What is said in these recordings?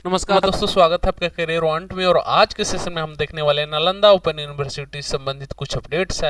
नमस्कार दोस्तों, स्वागत है आपका करियर वांट में। और आज के सेशन में हम देखने वाले हैं नालंदा ओपन यूनिवर्सिटी से संबंधित कुछ अपडेट्स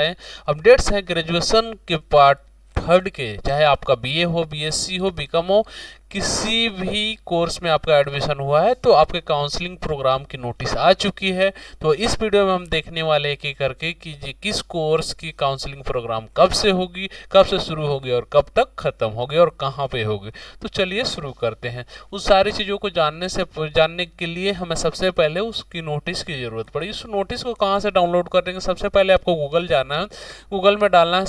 हैं ग्रेजुएशन के पार्ट थर्ड के। चाहे आपका बीए हो, बीएससी हो, बीकॉम हो, किसी भी कोर्स में आपका एडमिशन हुआ है तो आपके काउंसलिंग प्रोग्राम की नोटिस आ चुकी है। तो इस वीडियो में हम देखने वाले एक एक करके कि किस कोर्स की काउंसलिंग प्रोग्राम कब से होगी, कब से शुरू होगी और कब तक खत्म होगी और कहाँ पे होगी। तो चलिए शुरू करते हैं। उस सारी चीज़ों को जानने के लिए हमें सबसे पहले उसकी नोटिस की ज़रूरत पड़ी। उस नोटिस को कहाँ से डाउनलोड करेंगे? सबसे पहले आपको गूगल जाना है। गूगल में डालना है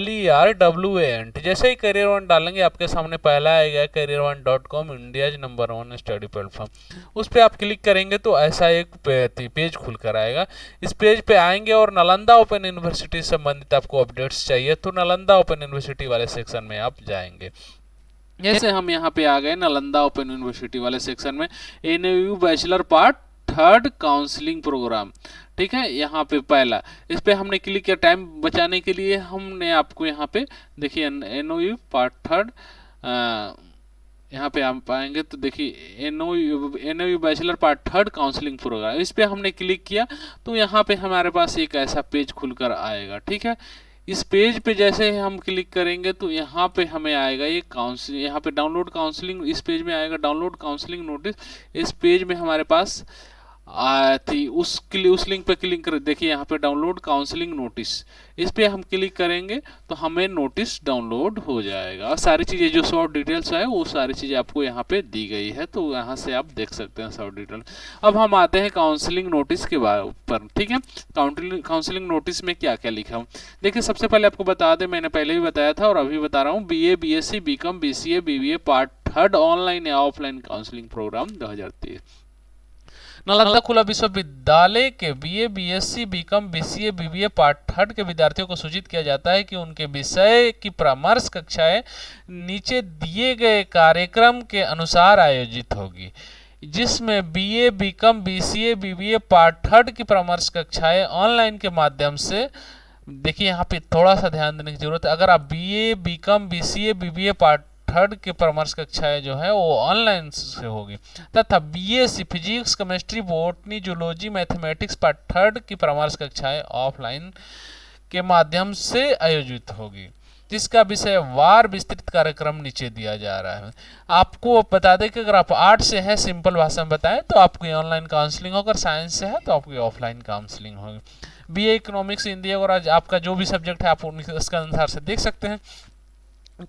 CAREERWANT। जैसे ही करियर वन डालेंगे आपके सामने पहला आएगा career1.com, India's number 1 study platform. उस पर आप क्लिक करेंगे तो ऐसा एक पेज खुल कर आएगा। इस पेज पे आएंगे और नालंदा ओपन यूनिवर्सिटी से संबंधित आपको अपडेट्स चाहिए तो नालंदा ओपन यूनिवर्सिटी वाले सेक्शन में आप जाएंगे। जैसे हम यहाँ पे आ गए नालंदा ओपन यूनिवर्सिटी वाले सेक्शन में, NAU bachelor part third counselling programme. ठीक है, यहाँ पे पहला इस पे हमने क्लिक किया। टाइम बचाने के लिए हमने आपको यहाँ पे देखिए NOU पार्ट थर्ड, यहाँ पे हम पाएंगे तो देखिए NOU bachelor part third counselling programme. इस पे हमने क्लिक किया तो यहाँ पे हमारे पास एक ऐसा पेज खुलकर आएगा। ठीक है, इस पेज पे जैसे हम क्लिक करेंगे तो यहाँ पे हमें आएगा ये काउंसलिंग, यहाँ पे डाउनलोड काउंसलिंग, इस पेज में आएगा डाउनलोड काउंसलिंग नोटिस। इस पेज में हमारे पास थी उस लिंक पे क्लिक कर, देखिए यहाँ पे डाउनलोड काउंसलिंग नोटिस। इस पे हम क्लिक करेंगे तो हमें नोटिस डाउनलोड हो जाएगा और सारी चीज़ें जो शॉर्ट डिटेल्स है वो सारी चीज़ें आपको यहाँ पे दी गई है, तो यहाँ से आप देख सकते हैं शॉर्ट डिटेल। अब हम आते हैं काउंसलिंग नोटिस के ऊपर। ठीक है, काउंसलिंग नोटिस में क्या क्या लिखा हूँ देखिए। सबसे पहले आपको बता दें, मैंने पहले भी बताया था और अभी बता रहा हूँ, BA, BSc, BCom, BCA, BBA part third online या ऑफलाइन काउंसलिंग प्रोग्राम 2023 नालंदा खुला विश्वविद्यालय के BA, BSc, BCom, BCA, BBA part third के विद्यार्थियों को सूचित किया जाता है कि उनके विषय की परामर्श कक्षाएं नीचे दिए गए कार्यक्रम के अनुसार आयोजित होगी, जिसमें BA, BCom, BCA, BBA part third की परामर्श कक्षाएं ऑनलाइन के माध्यम से। देखिए यहाँ पे थोड़ा सा ध्यान देने की जरूरत है। अगर आप BA, BCom, BCA, BBA part third के परामर्श कक्षाएं जो है वो ऑनलाइन से होगी, तथा BSc physics, chemistry, botany, zoology, mathematics part third की परामर्श कक्षाएं ऑफलाइन के माध्यम से आयोजित होगी, जिसका विषय वार विस्तृत कार्यक्रम नीचे दिया जा रहा है। आपको बता दें कि अगर आप आर्ट से है, सिंपल भाषा में बताएं तो आपकी ऑनलाइन काउंसलिंग होगी, साइंस से है तो आपकी ऑफलाइन काउंसलिंग होगी। BA इकोनॉमिक्स, हिंदी और आज आपका जो भी सब्जेक्ट है आप उसके अनुसार से देख सकते हैं।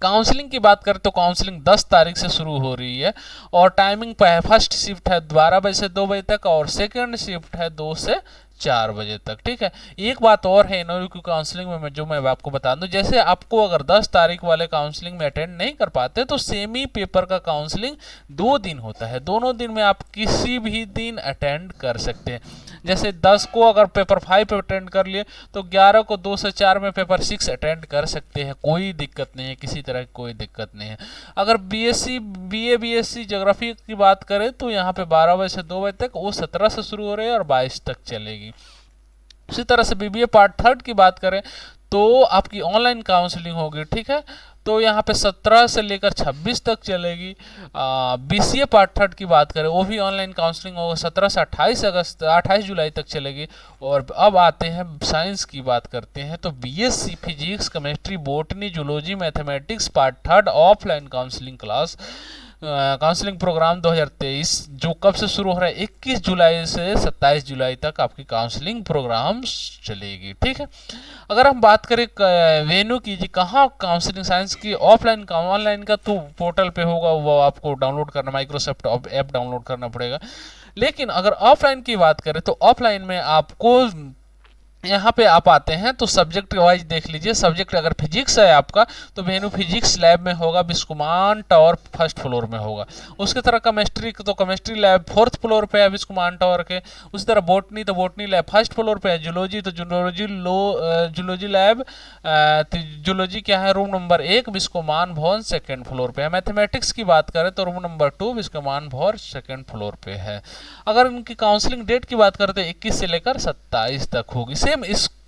काउंसलिंग की बात करें तो काउंसलिंग 10 तारीख से शुरू हो रही है और टाइमिंग फर्स्ट शिफ्ट है 12 बजे से 2 बजे तक और सेकंड शिफ्ट है 2 से 4 बजे तक। ठीक है, एक बात और है NOU की काउंसलिंग में जो मैं आपको बता दूं, जैसे आपको अगर 10 तारीख वाले काउंसलिंग में अटेंड नहीं कर पाते तो सेमी पेपर का काउंसलिंग 2 दिन होता है। दोनों दिन में आप किसी भी दिन अटेंड कर सकते हैं। जैसे 10 को अगर पेपर 5 अटेंड कर लिए तो 11 को 2 से 4 में पेपर 6 अटेंड कर सकते हैं, कोई दिक्कत नहीं है, किसी तरह की कोई दिक्कत नहीं है। अगर BSc, BA, BSc ज्योग्राफी की बात करें तो यहाँ पे 12 बजे से 2 बजे तक, वो 17 से शुरू हो रही है और 22 तक चलेगी। उसी तरह से BBA पार्ट थर्ड की बात करें तो आपकी ऑनलाइन काउंसलिंग होगी। ठीक है, तो यहाँ पे 17 से लेकर 26 तक चलेगी। BCA पार्ट थर्ड की बात करें वो भी ऑनलाइन काउंसलिंग होगा, 17 से 28 जुलाई तक चलेगी। और अब आते हैं साइंस की बात करते हैं तो BSc physics, chemistry, botany, zoology, mathematics part third offline counselling programme 2023 जो कब से शुरू हो रहा है, 21 जुलाई से 27 जुलाई तक आपकी काउंसलिंग प्रोग्राम चलेगी। ठीक है, अगर हम बात करें वेन्यू की जी कहाँ काउंसलिंग साइंस की ऑफलाइन का ऑनलाइन का, तो पोर्टल पे होगा, वो आपको डाउनलोड करना, माइक्रोसॉफ्ट ऐप डाउनलोड करना पड़ेगा। लेकिन अगर ऑफलाइन की बात करें तो ऑफलाइन में आपको यहाँ पे आप आते हैं तो सब्जेक्ट वाइज देख लीजिए। सब्जेक्ट अगर फिजिक्स है आपका तो वेन्यू फिजिक्स लैब में होगा, बिस्कुमान टावर फर्स्ट फ्लोर में होगा। उसकी तरह केमिस्ट्री तो केमिस्ट्री लैब फोर्थ फ्लोर पे है बिस्कुमान टावर के। उसी तरह बॉटनी तो बॉटनी लैब फर्स्ट फ्लोर पे है। जूलॉजी तो जूलॉजी लैब जूलॉजी क्या है, रूम नंबर 1 बिस्कुमान भवन सेकेंड फ्लोर पे है। मैथमेटिक्स की बात करें तो रूम नंबर 2 बिस्कुमान भवन सेकेंड फ्लोर पे है। अगर उनकी काउंसलिंग डेट की बात करते हैं 21 से लेकर 27 तक होगी। सेम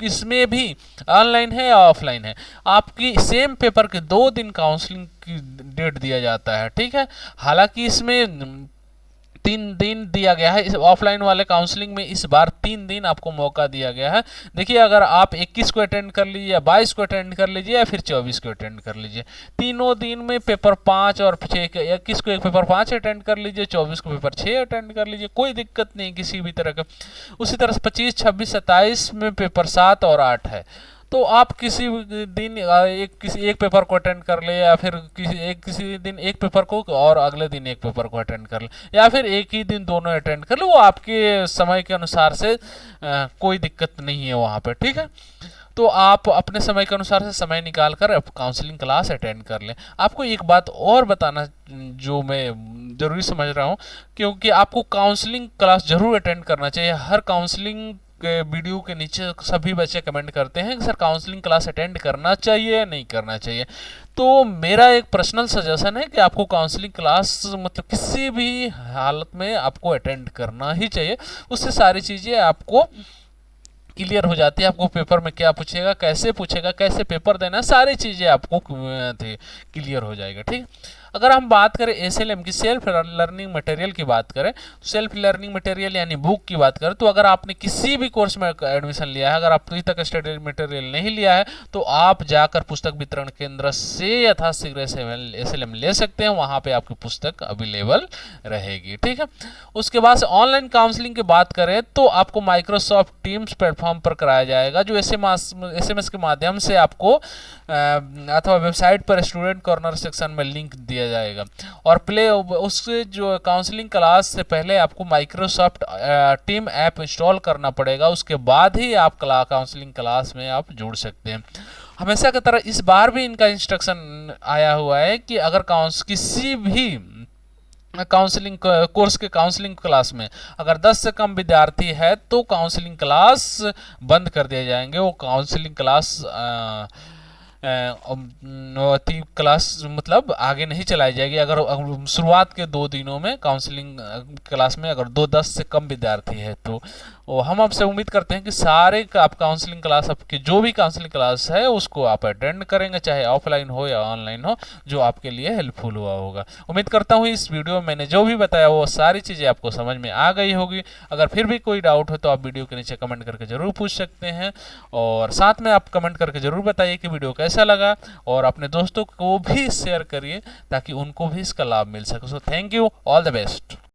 इसमें भी ऑनलाइन है या ऑफलाइन है, आपकी सेम पेपर के 2 दिन काउंसलिंग की डेट दिया जाता है। ठीक है, हालांकि इसमें 3 दिन दिया गया है इस ऑफलाइन वाले काउंसलिंग में। इस बार 3 दिन आपको मौका दिया गया है। देखिए, अगर आप 21 को अटेंड कर लीजिए या 22 को अटेंड कर लीजिए या फिर 24 को अटेंड कर लीजिए, तीनों दिन में पेपर 5 और 6, 21 को एक पेपर 5 अटेंड कर लीजिए, 24 को पेपर 6 अटेंड कर लीजिए, कोई दिक्कत नहीं किसी भी तरह का। उसी तरह से 25, 26, 27 में पेपर 7 और 8 है। तो आप किसी दिन किसी एक पेपर को अटेंड कर ले, या फिर किसी दिन एक पेपर को और अगले दिन एक पेपर को अटेंड कर ले, या फिर एक ही दिन दोनों अटेंड कर ले। वो आपके समय के अनुसार से कोई दिक्कत नहीं है वहाँ पे, ठीक है। तो आप अपने समय के अनुसार से समय निकाल कर काउंसलिंग क्लास अटेंड कर लें। आपको एक बात और बताना जो मैं ज़रूरी समझ रहा हूँ, क्योंकि आपको काउंसलिंग क्लास ज़रूर अटेंड करना चाहिए। हर काउंसलिंग के वीडियो के नीचे सभी बच्चे कमेंट करते हैं कि सर काउंसलिंग क्लास अटेंड करना चाहिए या नहीं करना चाहिए। तो मेरा एक पर्सनल सजेशन है कि आपको काउंसलिंग क्लास मतलब किसी भी हालत में आपको अटेंड करना ही चाहिए। उससे सारी चीज़ें आपको क्लियर हो जाती है। आपको पेपर में क्या पूछेगा, कैसे पेपर देना, सारी चीज़ें आपको क्लियर हो जाएगा, ठीक। अगर हम बात करें SLM की, सेल्फ लर्निंग मटेरियल की बात करें, तो सेल्फ लर्निंग मटेरियल यानी बुक की बात करें, तो अगर आपने किसी भी कोर्स में एडमिशन लिया है, अगर आप अभी तक स्टडी मटेरियल नहीं लिया है, तो आप जाकर पुस्तक वितरण केंद्र से यथाशीघ्र SLM ले सकते हैं। वहाँ पे आपकी पुस्तक अवेलेबल रहेगी, ठीक है। उसके बाद ऑनलाइन काउंसलिंग की बात करें तो आपको माइक्रोसॉफ्ट टीम्स प्लेटफॉर्म पर कराया जाएगा, जो SMS के माध्यम से आपको अथवा वेबसाइट पर स्टूडेंट कॉर्नर सेक्शन में लिंक दिया जाएगा। और उससे जो काउंसलिंग क्लास से पहले आपको माइक्रोसॉफ्ट टीम ऐप इंस्टॉल करना पड़ेगा, उसके बाद ही आप काउंसलिंग क्लास में आप जुड़ सकते हैं। हमेशा की तरह इस बार भी इनका इंस्ट्रक्शन आया हुआ है कि अगर किसी भी काउंसलिंग कोर्स के काउंसलिंग क्लास में अगर 10 से कम विद्यार्थी है तो काउंसलिंग क्लास बंद कर दिए जाएंगे। वो काउंसलिंग क्लास मतलब आगे नहीं चलाई जाएगी अगर शुरुआत के 2 दिनों में काउंसलिंग क्लास में अगर 10 से कम विद्यार्थी है तो। हम आपसे उम्मीद करते हैं कि सारे आप काउंसलिंग क्लास, आपकी जो भी काउंसलिंग क्लास है उसको आप अटेंड करेंगे, चाहे ऑफलाइन हो या ऑनलाइन हो, जो आपके लिए हेल्पफुल हुआ होगा। उम्मीद करता हूँ इस वीडियो में मैंने जो भी बताया वो सारी चीज़ें आपको समझ में आ गई होगी। अगर फिर भी कोई डाउट हो तो आप वीडियो के नीचे कमेंट करके ज़रूर पूछ सकते हैं, और साथ में आप कमेंट करके ज़रूर बताइए कि वीडियो कैसा लगा, और अपने दोस्तों को भी शेयर करिए ताकि उनको भी इसका लाभ मिल सके। So thank you, all the best.